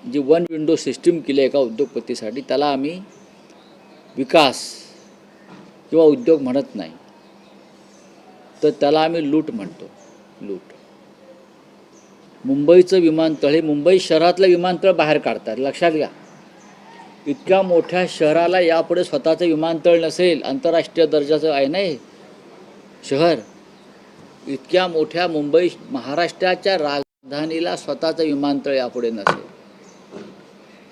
जी one window system केली आहे एका उद्योगपतीसाठी, त्याला आम्ही विकास किंवा उद्योग म्हणत नाही, तर त्याला आम्ही लूट म्हणतो. लूट. मुंबईचं विमानतळ हे मुंबई शहरातलं विमानतळ बाहेर काढतात. लक्षात घ्या, इतक्या मोठ्या शहराला यापुढे स्वतःचं विमानतळ नसेल. आंतरराष्ट्रीय दर्जाचं आहे नाही शहर. इतक्या मोठ्या मुंबई महाराष्ट्राच्या राजधानीला स्वतःचं विमानतळ यापुढे नसेल.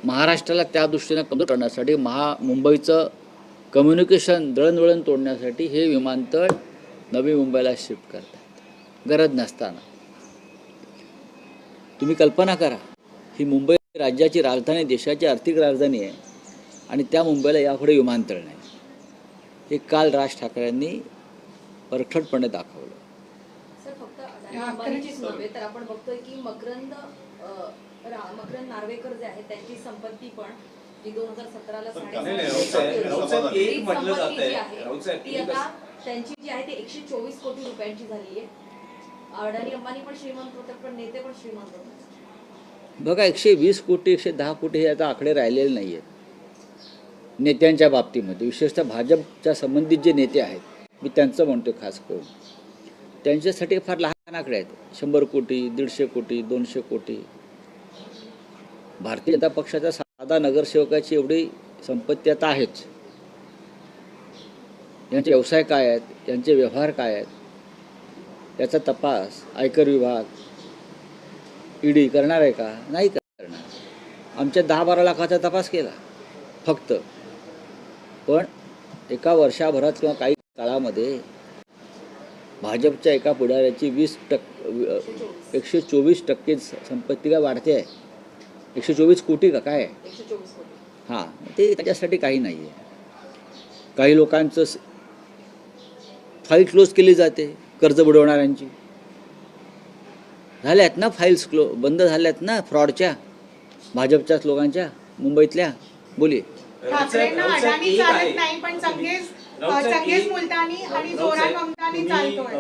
महाराष्ट्राला त्या दृष्टीनं कमजोर करण्यासाठी, मुंबईचं कम्युनिकेशन दळणवळण तोडण्यासाठी हे विमानतळ नवी मुंबईला शिफ्ट करतात गरज नसताना. तुम्ही कल्पना करा, ही मुंबई राज्याची राजधानी, देशाची आर्थिक राजधानी आहे, आणि त्या मुंबईला यापुढे विमानतळ नाही. हे काल राज ठाकरेंनी परखडपणे दाखवलं. सर, फक्त अंबानीचीच नव्हे तर आपण बघतोय की मकरंद नार्वेकर जे आहेत त्यांची संपत्ती पण जी 2017ला ती आता त्यांची जी आहे ती 124 कोटी रुपयांची झाली आहे. अडाणी अंबानी पण श्रीमंत होते, पण नेते पण श्रीमंत होते. बघा, 120 कोटी 110 कोटी हे आता आकडे राहिलेले नाही आहेत नेत्यांच्या बाबतीमध्ये. विशेषतः भाजपच्या संबंधित जे नेते आहेत, मी त्यांचं म्हणतो खास करून, त्यांच्यासाठी फार लहान आकडे आहेत. 100 कोटी, 150 कोटी, 200 कोटी. भारतीय जनता पक्षाच्या साधा नगरसेवकाची एवढी संपत्ती आता आहेच. यांचे व्यवसाय काय आहेत, यांचे व्यवहार काय आहेत, याचा तपास आयकर विभाग, ईडी करणार आहे का? नाही करणार. आमच्या 10-12 लाखाचा तपास केला फक्त. पण एका वर्षाभरात किंवा काही काळामध्ये भाजपच्या एका पुढाऱ्याची 124% संपत्ती का वाढते आहे. 124 कोटी का काय? 124 कोटी. हां, ते त्याच्यासाठी काही नाही आहे. काही लोकांचं फाईल क्लोज केली जाते, कर्ज बुडवणाऱ्यांची. झाल्यात ना फाईल्स बंद झाल्यात ना फ्रॉडच्या, भाजपच्याच लोकांच्या मुंबईतल्या. बोली. ठाकरेंना अडाणी चालत नाही, पण चंगेज मुलतानी आणि जोरान ममतानी चालतोय.